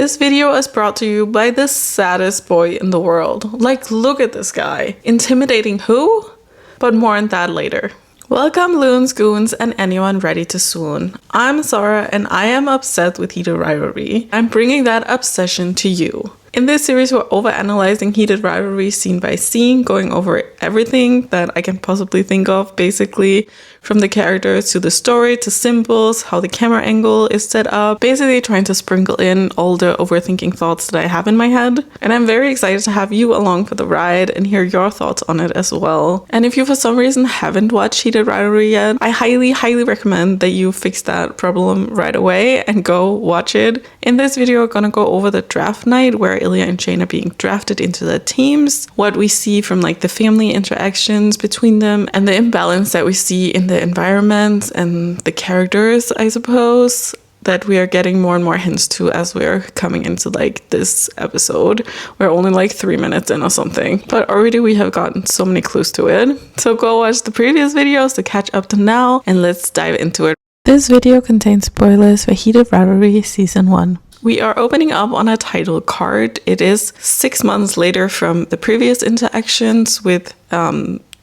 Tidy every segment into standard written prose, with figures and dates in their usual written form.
This video is brought to you by the saddest boy in the world. Like, look at this guy. Intimidating who? But more on that later. Welcome loons, goons, and anyone ready to swoon. I'm Sarah and I am obsessed with Heated Rivalry. I'm bringing that obsession to you. In this series, we're overanalyzing Heated Rivalry scene by scene, going over everything that I can possibly think of, basically from the characters to the story to symbols, how the camera angle is set up, basically trying to sprinkle in all the overthinking thoughts that I have in my head. And I'm very excited to have you along for the ride and hear your thoughts on it as well. And if you for some reason haven't watched Heated Rivalry yet, I highly recommend that you fix that problem right away and go watch it. In this video, we're gonna go over the draft night where Ilia and Shane are being drafted into the teams, what we see from like the family interactions between them, and the imbalance that we see in the environment and the characters, I suppose, that we are getting more and more hints to as we're coming into like this episode. We're only like 3 minutes in or something, but already we have gotten so many clues to it. So go watch the previous videos to catch up to now and let's dive into it. This video contains spoilers for Heated Rivalry Season 1. We are opening up on a title card. It is 6 months later from the previous interactions with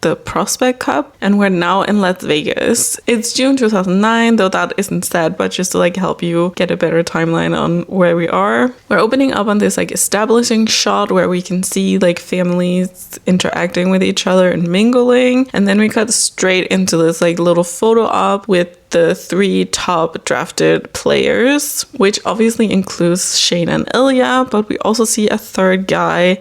the Prospect Cup, and we're now in Las Vegas. It's June 2009, though that isn't sad, but just to like help you get a better timeline on where we are. We're opening up on this like establishing shot where we can see like families interacting with each other and mingling, and then we cut straight into this like little photo op with the 3 top drafted players, which obviously includes Shane and Ilya, but we also see a third guy,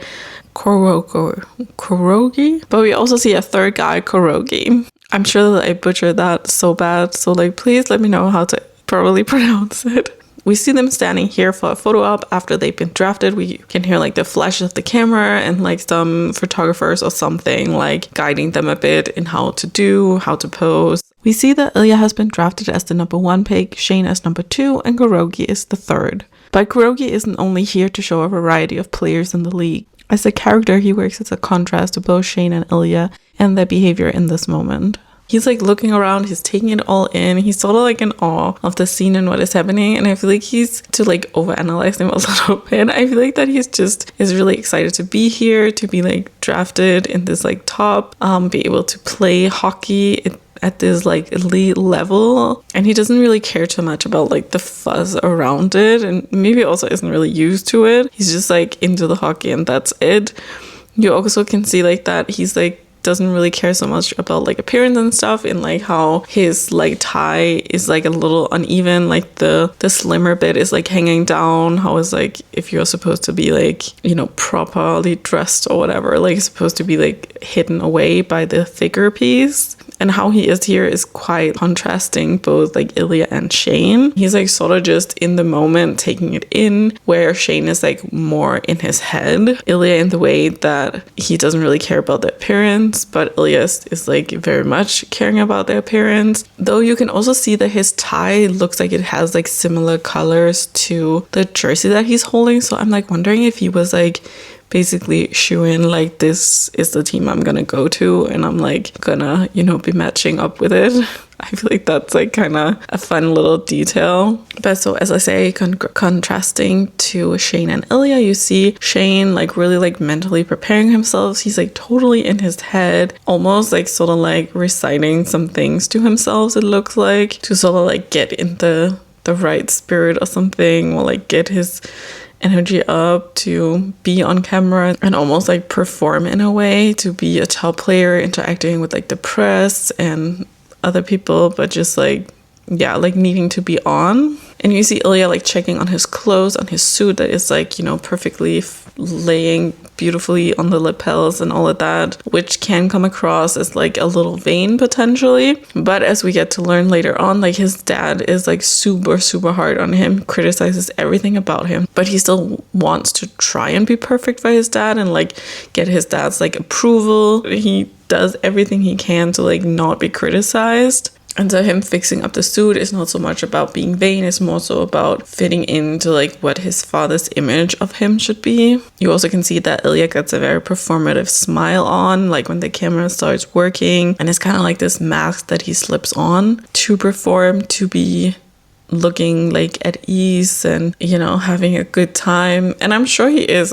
Kurogi? But we also see a third guy, Kurogi. I'm sure that I butchered that so bad, so like please let me know how to properly pronounce it. We see them standing here for a photo op after they've been drafted. We can hear like the flash of the camera and like some photographers or something like guiding them a bit in how to pose. We see that Ilia has been drafted as the number 1 pick, Shane as number 2, and Kurogi is the 3rd. But Kurogi isn't only here to show a variety of players in the league. As a character, he works as a contrast to both Shane and Ilya and their behavior in this moment. He's like looking around, he's taking it all in, he's sort of like in awe of the scene and what is happening, and I feel like he's, to like overanalyze him a little bit, I feel like that he's just is really excited to be here, to be like drafted in this like top, be able to play hockey at this like elite level, and he doesn't really care too much about like the fuzz around it, and maybe also isn't really used to it. He's just like into the hockey and that's it. You also can see like that he's like doesn't really care so much about like appearance and stuff, in like how his like tie is like a little uneven, like the slimmer bit is like hanging down, how is like if you're supposed to be like, you know, properly dressed or whatever, like it's supposed to be like hidden away by the thicker piece. And how he is here is quite contrasting both like Ilia and Shane. He's like sort of just in the moment taking it in, where Shane is like more in his head. Ilia in the way that he doesn't really care about the appearance, but Ilia is like very much caring about the appearance. Though you can also see that his tie looks like it has like similar colors to the jersey that he's holding. So I'm like wondering if he was like basically shooing like this is the team I'm gonna go to, and I'm like gonna, you know, be matching up with it. I feel like that's like kind of a fun little detail. But so as I say, contrasting to Shane and Ilya, you see Shane like really like mentally preparing himself. He's like totally in his head, almost like sort of like reciting some things to himself, it looks like, to sort of like get in the right spirit or something, or like get his energy up to be on camera and almost like perform in a way, to be a top player interacting with like the press and other people, but just like, yeah, like needing to be on. And you see Ilia like checking on his clothes, on his suit that is like, you know, perfectly laying beautifully on the lapels and all of that, which can come across as like a little vain potentially. But as we get to learn later on, like his dad is like super hard on him, criticizes everything about him, but he still wants to try and be perfect for his dad and like get his dad's like approval. He does everything he can to like not be criticized. And so him fixing up the suit is not so much about being vain, it's more so about fitting into like what his father's image of him should be. You also can see that Ilia gets a very performative smile on, like when the camera starts working, and it's kind of like this mask that he slips on to perform, to be looking like at ease and, you know, having a good time. And I'm sure he is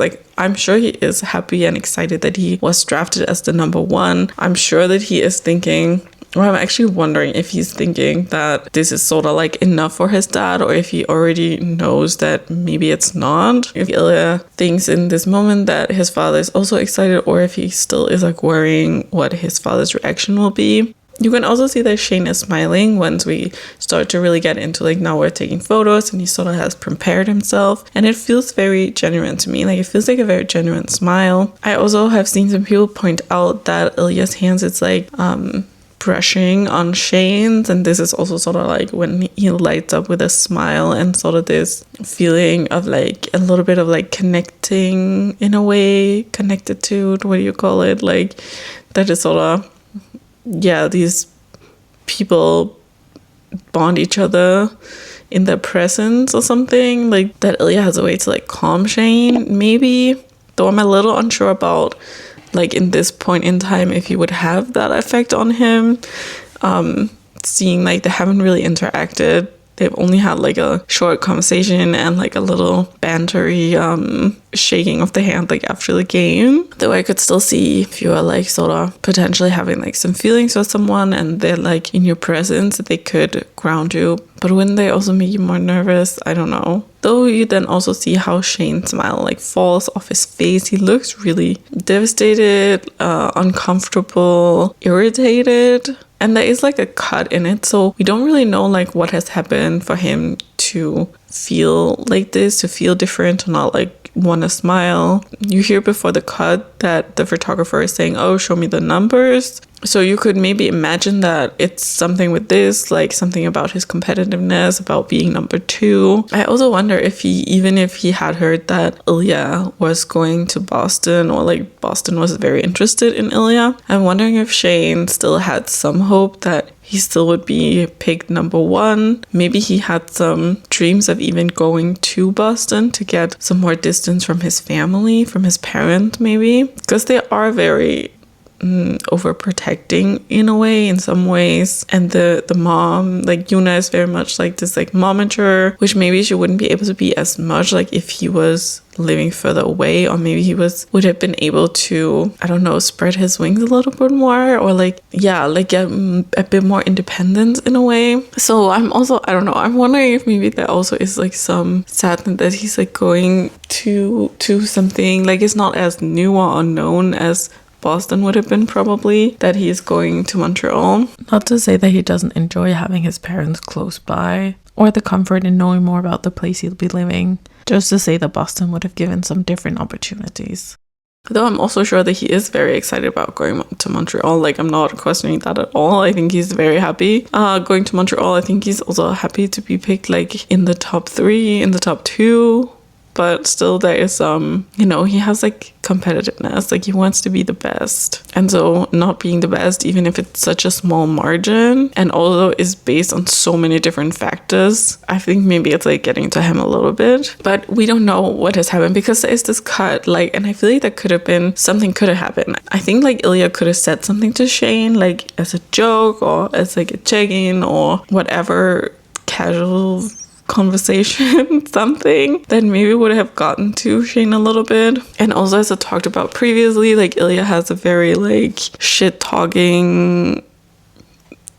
happy and excited that he was drafted as the number one. I'm sure that he is thinking, or I'm actually wondering if he's thinking that this is sort of like enough for his dad, or if he already knows that maybe it's not. If Ilya thinks in this moment that his father is also excited, or if he still is like worrying what his father's reaction will be. You can also see that Shane is smiling once we start to really get into like, now we're taking photos, and he sort of has prepared himself, and it feels very genuine to me. Like, it feels like a very genuine smile. I also have seen some people point out that Ilya's hands, it's like brushing on Shane's, and this is also sort of like when he lights up with a smile and sort of this feeling of like a little bit of like connecting in a way, connected to, what do you call it? Like, that is sort of, yeah, these people bond each other in their presence or something. Like, that Ilya has a way to like calm Shane, maybe. Though I'm a little unsure about, like, in this point in time, if he would have that effect on him. Seeing like they haven't really interacted. They've only had like a short conversation and like a little bantery shaking of the hand like after the game. Though I could still see if you are like sort of potentially having like some feelings for someone and they're like in your presence, they could ground you. But wouldn't they also make you more nervous? I don't know. Though you then also see how Shane's smile like falls off his face. He looks really devastated, uncomfortable, irritated. And there is like a cut in it, so we don't really know like what has happened for him to feel like this, to feel different, to not like want to smile. You hear before the cut that the photographer is saying, oh, show me the numbers. So you could maybe imagine that it's something with this, like something about his competitiveness, about being number two. I also wonder if even if he had heard that Ilya was going to Boston, or like Boston was very interested in Ilya, I'm wondering if Shane still had some hope that he still would be picked number one. Maybe he had some dreams of even going to Boston to get some more distance from his family, from his parents maybe. Because they are very overprotecting in a way, in some ways. And the mom, like Yuna, is very much like this like momager, which maybe she wouldn't be able to be as much like if he was living further away, or maybe he would have been able to, I don't know, spread his wings a little bit more, or like, yeah, like get a bit more independence in a way. So I'm also, I don't know, I'm wondering if maybe there also is like some sadness that he's like going to something like it's not as new or unknown as Boston would have been, probably, that he is going to Montreal. Not to say that he doesn't enjoy having his parents close by, or the comfort in knowing more about the place he'll be living. Just to say that Boston would have given some different opportunities. Though I'm also sure that he is very excited about going to Montreal. Like, I'm not questioning that at all. I think he's very happy going to Montreal. I think he's also happy to be picked like in the top 3, in the top 2. But still there is you know, he has like competitiveness, like he wants to be the best. And so not being the best, even if it's such a small margin, and although is based on so many different factors, I think maybe it's like getting to him a little bit. But we don't know what has happened, because there is this cut, like, and I feel like that could have been, something could have happened. I think like Ilya could have said something to Shane, like as a joke, or as like a check-in, or whatever, casual conversation, something that maybe would have gotten to Shane a little bit. And also, as I talked about previously, like Ilya has a very like shit talking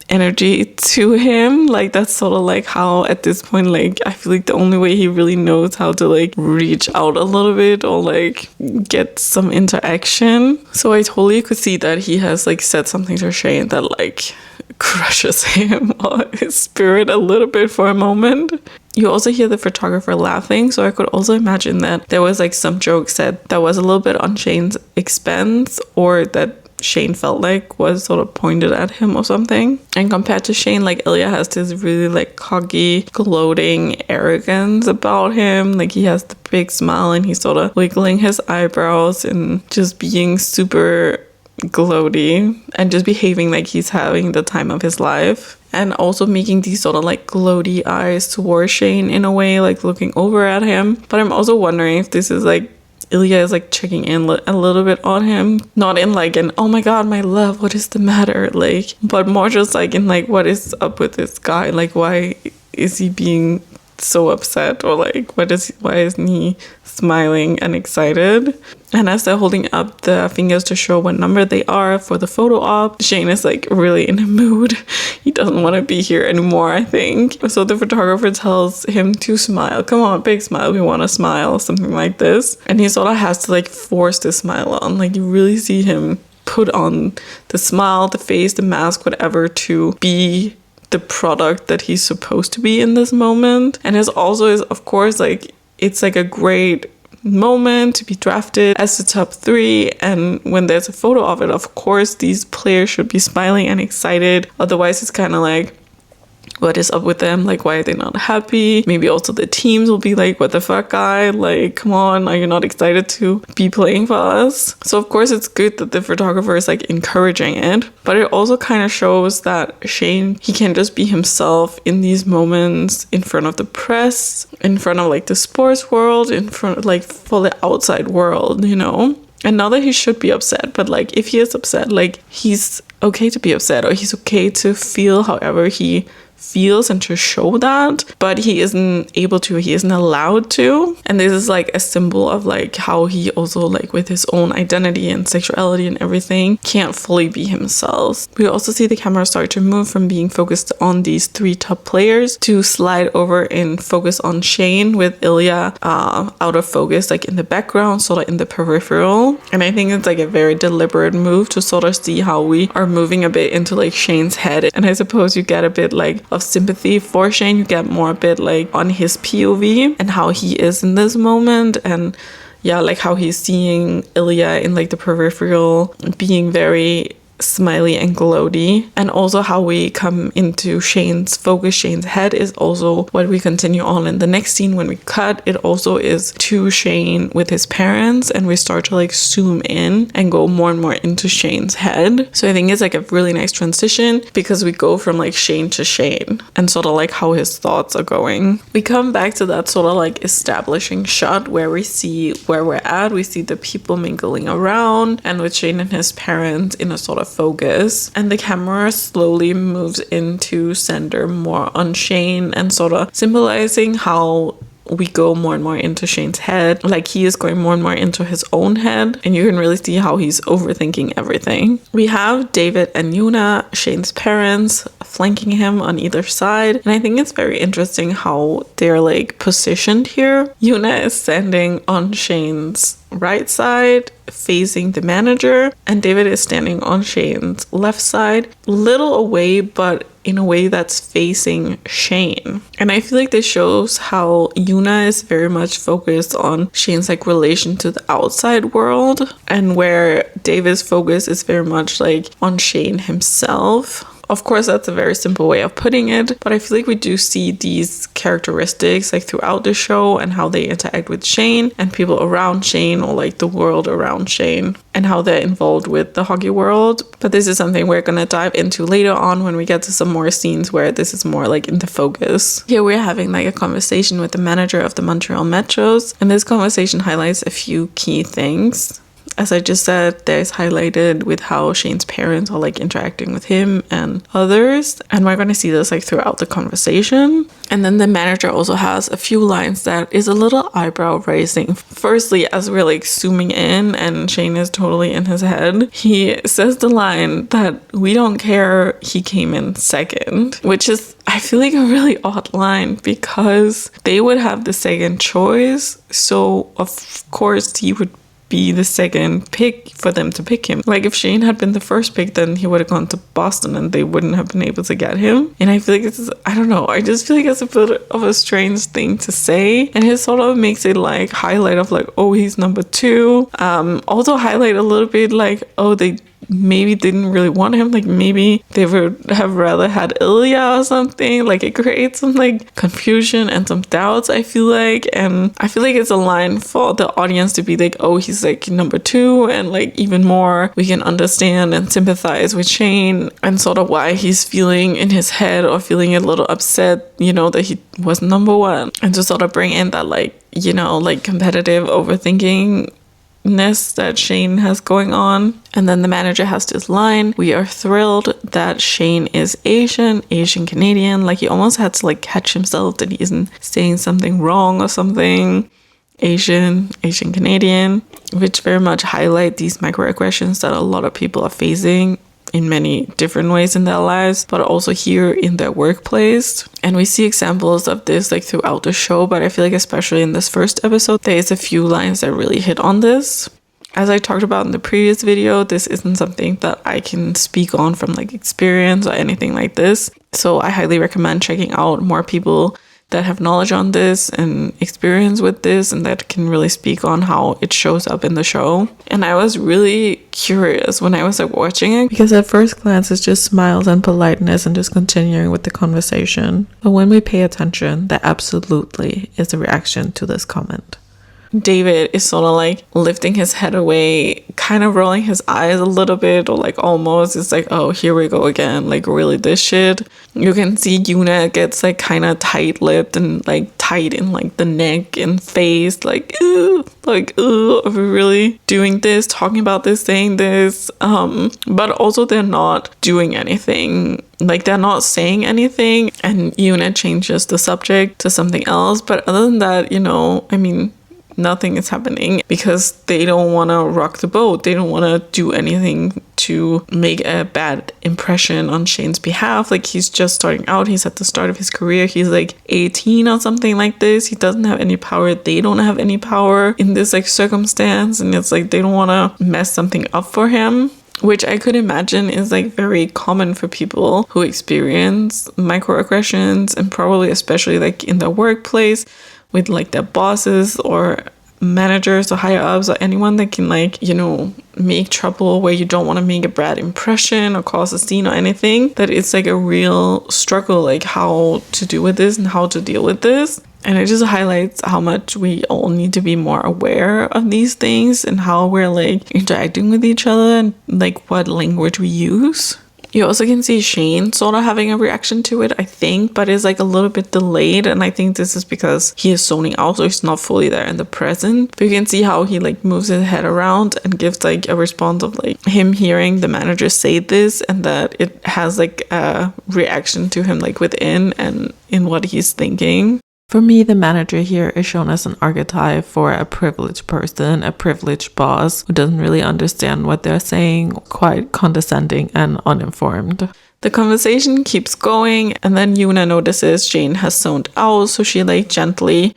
energy to him. Like that's sort of like how at this point, like I feel like the only way he really knows how to like reach out a little bit or like get some interaction. So I totally could see that he has like said something to Shane that like crushes him or his spirit a little bit for a moment. You also hear the photographer laughing, so I could also imagine that there was like some joke said that was a little bit on Shane's expense, or that Shane felt like was sort of pointed at him or something. And compared to Shane, like Ilya has this really like cocky, gloating arrogance about him. Like he has the big smile and he's sort of wiggling his eyebrows and just being super gloaty and just behaving like he's having the time of his life. And also making these sort of like gloaty eyes towards Shane in a way, like looking over at him. But I'm also wondering if this is like Ilya is like checking in a little bit on him, not in like an oh my god my love what is the matter, like, but more just like in like what is up with this guy, like why is he being so upset, or like why isn't he smiling and excited? And as they're holding up the fingers to show what number they are for the photo op, Shane is like really in a mood. He doesn't want to be here anymore, I think. So the photographer tells him to smile. Come on, big smile. We want to smile, something like this. And he sort of has to like force the smile on. Like you really see him put on the smile, the face, the mask, whatever, to be the product that he's supposed to be in this moment. And it also is, of course, like it's like a great moment to be drafted as the top 3, and when there's a photo of it, of course these players should be smiling and excited. Otherwise it's kind of like, what is up with them? Like, why are they not happy? Maybe also the teams will be like, what the fuck, guy? Like, come on, are you not excited to be playing for us? So of course it's good that the photographer is like encouraging it, but it also kind of shows that Shane, he can just be himself in these moments, in front of the press, in front of like the sports world, in front of like for the outside world, you know? And not that he should be upset, but like if he is upset, like he's okay to be upset, or he's okay to feel however he feels and to show that, but he isn't allowed to. And this is like a symbol of like how he also, like with his own identity and sexuality and everything, can't fully be himself. We also see the camera start to move from being focused on these 3 top players to slide over and focus on Shane, with Ilia out of focus, like in the background, sort of in the peripheral. And I think it's like a very deliberate move to sort of see how we are moving a bit into like Shane's head. And I suppose you get a bit like of sympathy for Shane. You get more a bit like on his POV and how he is in this moment, and yeah, like how he's seeing Ilia in like the peripheral being very smiley and gloaty. And also how we come into Shane's focus, Shane's head, is also what we continue on in the next scene. When we cut, it also is to Shane with his parents, and we start to like zoom in and go more and more into Shane's head. So I think it's like a really nice transition, because we go from like Shane to Shane and sort of like how his thoughts are going. We come back to that sort of like establishing shot where we see where we're at. We see the people mingling around, and with Shane and his parents in a sort of focus, and the camera slowly moves into center more on Shane, and sort of symbolizing how we go more and more into Shane's head. Like he is going more and more into his own head, and you can really see how he's overthinking everything. We have David and Yuna, Shane's parents, flanking him on either side, and I think it's very interesting how they're like positioned here. Yuna is standing on Shane's right side facing the manager, and David is standing on Shane's left side, little away, but in a way that's facing Shane. And I feel like this shows how Yuna is very much focused on Shane's like relation to the outside world, and where David's focus is very much like on Shane himself. Of course, that's a very simple way of putting it, but I feel like we do see these characteristics like throughout the show, and how they interact with Shane and people around Shane, or like the world around Shane, and how they're involved with the hockey world. But this is something we're gonna dive into later on when we get to some more scenes where this is more like in the focus. Here we're having like a conversation with the manager of the Montreal Metros, and this conversation highlights a few key things. As I just said, there's highlighted with how Shane's parents are like interacting with him and others, and we're going to see this like throughout the conversation. And then the manager also has a few lines that is a little eyebrow raising. Firstly, as we're like zooming in and Shane is totally in his head, he says the line that we don't care he came in second, which is, I feel like, a really odd line, because they would have the second choice, so of course he would be the second pick for them to pick him. Like if Shane had been the first pick, then he would have gone to Boston and they wouldn't have been able to get him. And I feel like it's, I don't know, I just feel like it's a bit of a strange thing to say, and it sort of makes it like highlight of like, oh, he's number 2. Also highlight a little bit like, oh, they maybe didn't really want him, like maybe they would have rather had Ilia or something. Like it creates some like confusion and some doubts, I feel like, and I feel like it's a line for the audience to be like, oh, he's like number 2, and like even more we can understand and sympathize with Shane and sort of why he's feeling in his head or feeling a little upset, you know, that he was number 1, and to sort of bring in that like, you know, like competitive overthinking that Shane has going on. And then the manager has this line, "We are thrilled that Shane is Asian Canadian." Like he almost had to like catch himself that he isn't saying something wrong or something. Asian Canadian, which very much highlight these microaggressions that a lot of people are facing in many different ways in their lives, but also here in their workplace. And we see examples of this like throughout the show, but I feel like especially in this first episode, there is a few lines that really hit on this. As I talked about in the previous video, this isn't something that I can speak on from like experience or anything like this. So I highly recommend checking out more people that have knowledge on this and experience with this and that can really speak on how it shows up in the show. And I was really curious when I was like watching it, because at first glance it's just smiles and politeness and just continuing with the conversation. But when we pay attention, there absolutely is a reaction to this comment. David is sort of like lifting his head away, kind of rolling his eyes a little bit, or like almost, it's like, oh, here we go again, like really this shit. You can see Yuna gets like kind of tight-lipped and like tight in like the neck and face, like, ooh, are we really doing this, talking about this, saying this? But also they're not doing anything. Like they're not saying anything, and Yuna changes the subject to something else. But other than that, I mean, nothing is happening because they don't want to rock the boat. They don't want to do anything to make a bad impression on Shane's behalf. Like he's just starting out. He's at the start of his career. He's like 18 or something like this. He doesn't have any power. They don't have any power in this like circumstance. And it's like they don't want to mess something up for him, which I could imagine is like very common for people who experience microaggressions, and probably especially like in the workplace with like their bosses or managers or higher ups or anyone that can like, make trouble where you don't want to make a bad impression or cause a scene or anything. That it's like a real struggle, like how to do with this and how to deal with this. And it just highlights how much we all need to be more aware of these things and how we're like interacting with each other and like what language we use. You also can see Shane sort of having a reaction to it, I think, but it's like a little bit delayed. And I think this is because he is zoning out, so he's not fully there in the present. But you can see how he like moves his head around and gives like a response of like him hearing the manager say this, and that it has like a reaction to him like within and in what he's thinking. For me, the manager here is shown as an archetype for a privileged person, a privileged boss who doesn't really understand what they're saying, quite condescending and uninformed. The conversation keeps going, and then Yuna notices Shane has zoned out, so she like gently,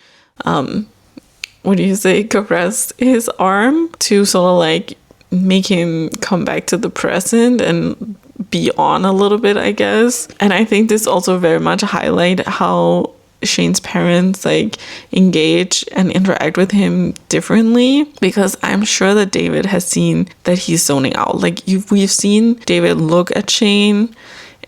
caressed his arm to sort of like make him come back to the present and be on a little bit, I guess. And I think this also very much highlight how Shane's parents like engage and interact with him differently, because I'm sure that David has seen that he's zoning out. Like we've seen David look at Shane,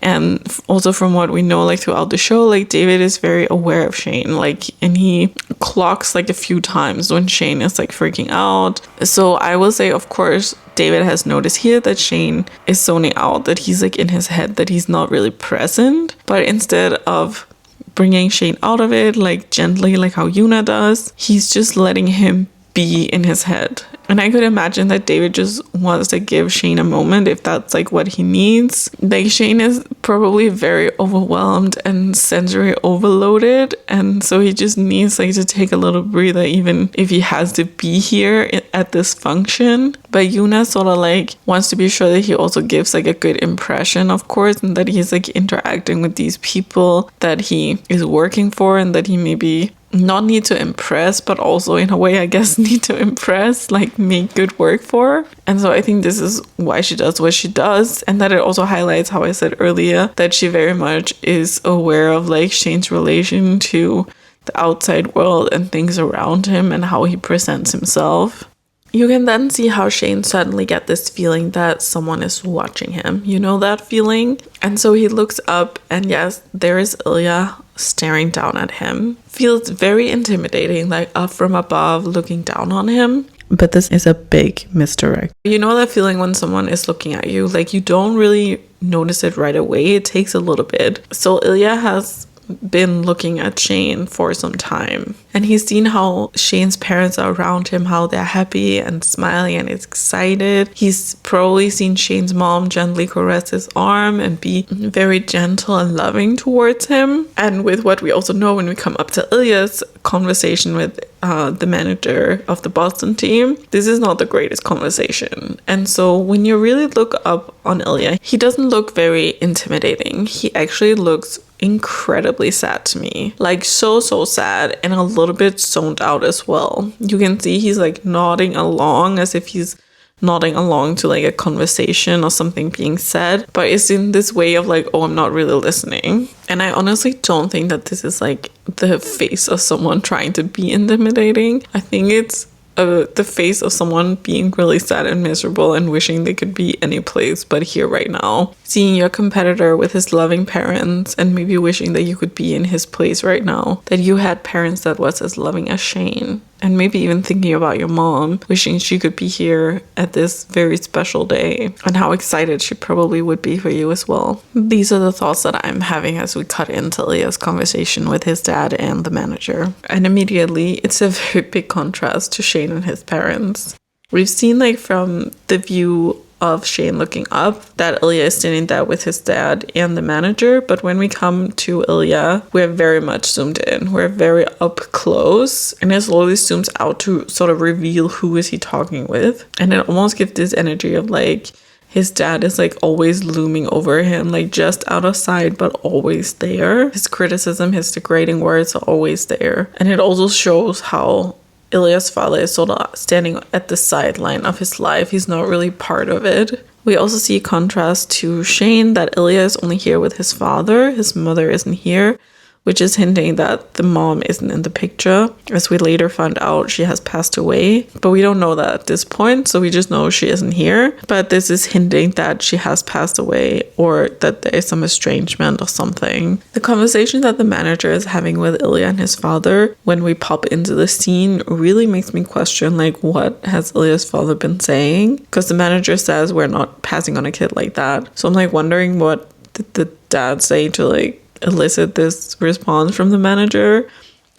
and also from what we know like throughout the show, like David is very aware of Shane, like, and he clocks like a few times when Shane is like freaking out. So I will say, of course, David has noticed here that Shane is zoning out, that he's like in his head, that he's not really present. But instead of bringing Shane out of it, like gently, like how Yuna does, he's just letting him be in his head. And I could imagine that David just wants to give Shane a moment if that's like what he needs. Like Shane is probably very overwhelmed and sensory overloaded, and so he just needs like to take a little breather, even if he has to be here at this function. But Yuna sort of like wants to be sure that he also gives like a good impression, of course, and that he's like interacting with these people that he is working for, and that he maybe not need to impress, but also in a way, I guess, need to impress, like make good work for. And so I think this is why she does what she does, and that it also highlights how I said earlier that she very much is aware of like Shane's relation to the outside world and things around him and how he presents himself. You can then see how Shane suddenly get this feeling that someone is watching him. You know that feeling? And so he looks up, and yes, there is Ilia staring down at him. Feels very intimidating, like up from above, looking down on him. But this is a big misdirect. You know that feeling when someone is looking at you, like you don't really notice it right away. It takes a little bit. So Ilia has been looking at Shane for some time. And he's seen how Shane's parents are around him, how they're happy and smiling and excited. He's probably seen Shane's mom gently caress his arm and be very gentle and loving towards him. And with what we also know when we come up to Ilya's conversation with the manager of the Boston team, this is not the greatest conversation. And so when you really look up on Ilya, he doesn't look very intimidating. He actually looks incredibly sad to me, like so sad, and a little bit zoned out as well. You can see he's like nodding along as if he's nodding along to like a conversation or something being said, but it's in this way of like, oh, I'm not really listening. And I honestly don't think that this is like the face of someone trying to be intimidating. I think it's the face of someone being really sad and miserable and wishing they could be any place but here right now. Seeing your competitor with his loving parents and maybe wishing that you could be in his place right now, that you had parents that was as loving as Shane. And maybe even thinking about your mom, wishing she could be here at this very special day, and how excited she probably would be for you as well. These are the thoughts that I'm having as we cut into Ilya's conversation with his dad and the manager. And immediately, it's a very big contrast to Shane and his parents. We've seen like from the view of Shane looking up that Ilya is standing there with his dad and the manager, but when we come to Ilya, we're very much zoomed in. We're very up close, and it slowly zooms out to sort of reveal who is he talking with. And it almost gives this energy of like his dad is like always looming over him, like just out of sight but always there. His criticism, his degrading words are always there. And it also shows how Ilya's father is sort of standing at the sideline of his life. He's not really part of it. We also see a contrast to Shane, that Ilya is only here with his father. His mother isn't here, which is hinting that the mom isn't in the picture. As we later find out, she has passed away, but we don't know that at this point, so we just know she isn't here. But this is hinting that she has passed away or that there is some estrangement or something. The conversation that the manager is having with Ilya and his father when we pop into the scene really makes me question, like, what has Ilya's father been saying? Because the manager says we're not passing on a kid like that. So I'm like wondering, what did the dad say to like elicit this response from the manager?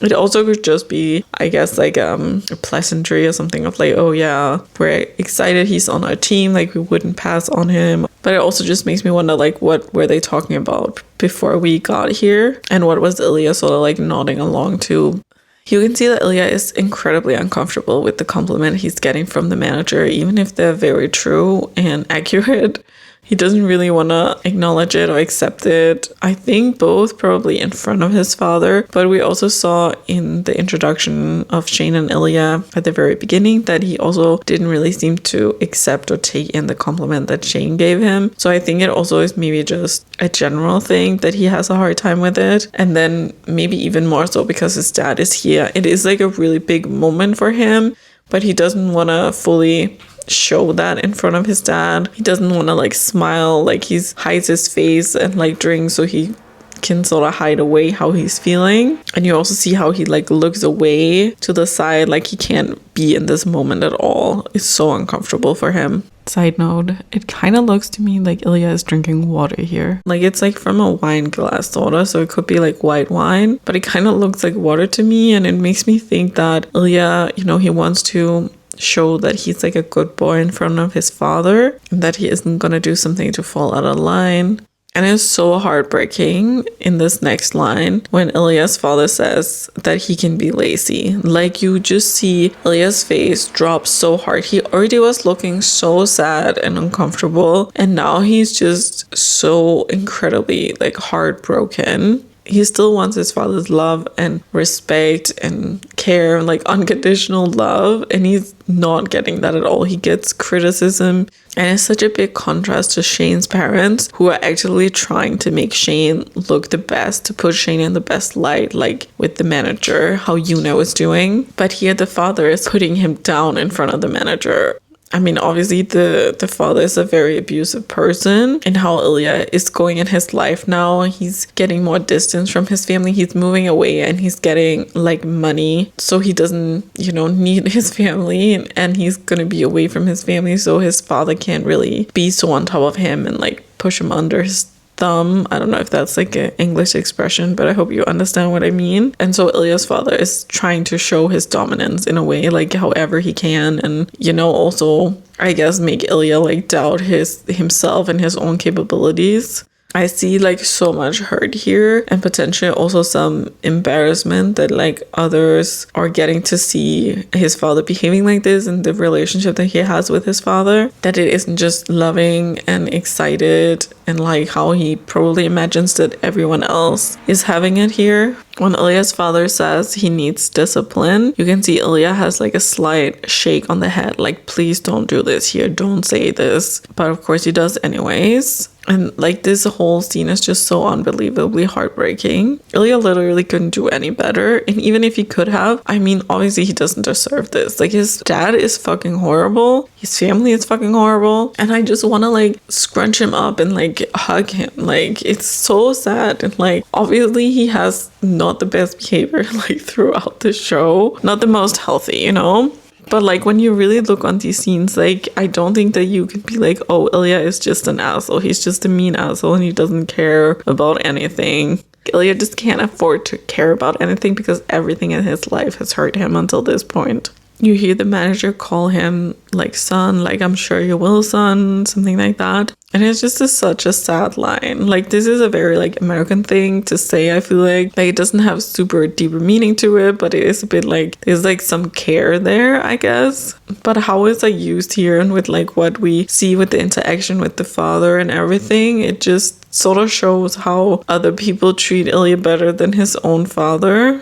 It also could just be, I guess, like a pleasantry or something of like, oh yeah, we're excited he's on our team, like we wouldn't pass on him. But it also just makes me wonder, like, what were they talking about before we got here, and what was Ilya sort of like nodding along to? You can see that Ilya is incredibly uncomfortable with the compliment he's getting from the manager, even if they're very true and accurate. He doesn't really want to acknowledge it or accept it. I think both probably in front of his father, but we also saw in the introduction of Shane and Ilya at the very beginning that he also didn't really seem to accept or take in the compliment that Shane gave him. So I think it also is maybe just a general thing that he has a hard time with it. And then maybe even more so because his dad is here. It is like a really big moment for him, but he doesn't want to fully show that in front of his dad. He doesn't want to like smile, like he hides his face and like drinks so he can sort of hide away how he's feeling. And you also see how he like looks away to the side, like he can't be in this moment at all. It's so uncomfortable for him. Side note, it kind of looks to me like Ilya is drinking water here. Like it's like from a wine glass sort of, so it could be like white wine, but it kind of looks like water to me. And it makes me think that Ilya, you know, he wants to show that he's like a good boy in front of his father, and that he isn't gonna do something to fall out of line. And it's so heartbreaking in this next line when Ilya's father says that he can be lazy. Like you just see Ilya's face drop so hard. He already was looking so sad and uncomfortable, and now he's just so incredibly like heartbroken. He still wants his father's love and respect and care, like unconditional love, and he's not getting that at all. He gets criticism, and it's such a big contrast to Shane's parents, who are actually trying to make Shane look the best, to put Shane in the best light, like with the manager, how Yuna is doing. But here the father is putting him down in front of the manager. I mean, obviously the father is a very abusive person, and how Ilya is going in his life now. He's getting more distance from his family. He's moving away and he's getting like money, so he doesn't, you know, need his family, and he's gonna be away from his family, so his father can't really be so on top of him and like push him under his thumb. I don't know if that's like an English expression, but I hope you understand what I mean. And so Ilya's father is trying to show his dominance in a way, like however he can, and you know, also I guess make Ilya like doubt himself and his own capabilities. I see like so much hurt here, and potentially also some embarrassment that like others are getting to see his father behaving like this and the relationship that he has with his father, that it isn't just loving and excited and like how he probably imagines that everyone else is having it here. When Ilya's father says he needs discipline, you can see Ilya has like a slight shake on the head, like, please don't do this here, don't say this. But of course he does anyways. And like this whole scene is just so unbelievably heartbreaking. Ilya literally couldn't do any better. And even if he could have, I mean, obviously he doesn't deserve this. Like his dad is fucking horrible. His family is fucking horrible. And I just want to like scrunch him up and like hug him. Like it's so sad. And like obviously he has not the best behavior like throughout the show. Not the most healthy, you know? But like when you really look on these scenes, like I don't think that you could be like, oh, Ilya is just an asshole. He's just a mean asshole and he doesn't care about anything. Ilya just can't afford to care about anything because everything in his life has hurt him until this point. You hear the manager call him like son, like I'm sure you will, son, something like that. And it's just such a sad line. Like this is a very like American thing to say, I feel like. Like it doesn't have super deeper meaning to it, but it is a bit like there's like some care there, I guess. But how it's like used here and with like what we see with the interaction with the father and everything, it just sort of shows how other people treat Ilya better than his own father.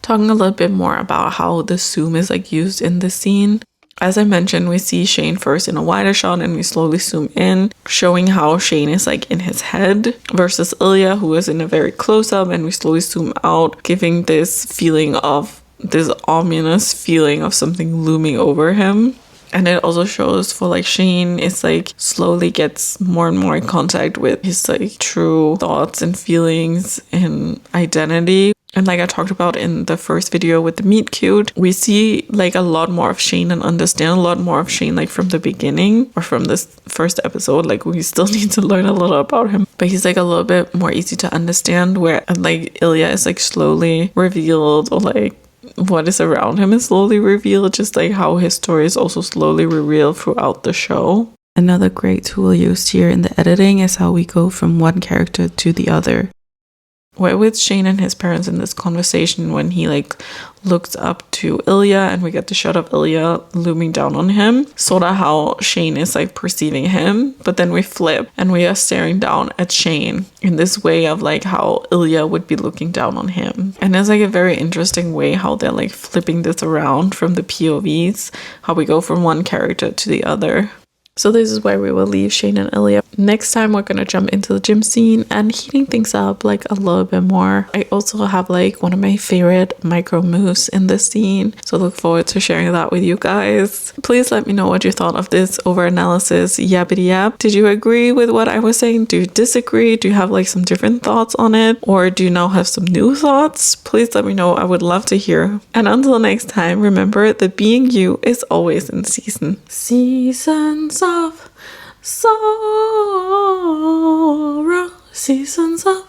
Talking a little bit more about how the zoom is like used in the scene. As I mentioned, we see Shane first in a wider shot and we slowly zoom in, showing how Shane is like in his head versus Ilya, who is in a very close up, and we slowly zoom out, giving this feeling of this ominous feeling of something looming over him. And it also shows for like Shane is like slowly gets more and more in contact with his like true thoughts and feelings and identity. And like I talked about in the first video with the meet cute, we see like a lot more of Shane and understand a lot more of Shane like from the beginning or from this first episode. Like we still need to learn a little about him, but he's like a little bit more easy to understand, where like Ilya is like slowly revealed, or like what is around him is slowly revealed, just like how his story is also slowly revealed throughout the show. Another great tool used here in the editing is how we go from one character to the other. We're with Shane and his parents in this conversation when he like looks up to Ilya and we get the shot of Ilya looming down on him, sort of how Shane is like perceiving him, but then we flip and we are staring down at Shane in this way of like how Ilya would be looking down on him. And it's like a very interesting way how they're like flipping this around from the POVs, how we go from one character to the other. So this is where we will leave Shane and Ilya. Next time we're gonna jump into the gym scene and heating things up like a little bit more. I also have like one of my favorite micro moves in this scene, so look forward to sharing that with you guys. Please let me know what you thought of this over analysis yappity yap. Did you agree with what I was saying? Do you disagree? Do you have like some different thoughts on it? Or do you now have some new thoughts? Please let me know. I would love to hear. And until next time, remember that being you is always in season. Seasons of sorrow, seasons of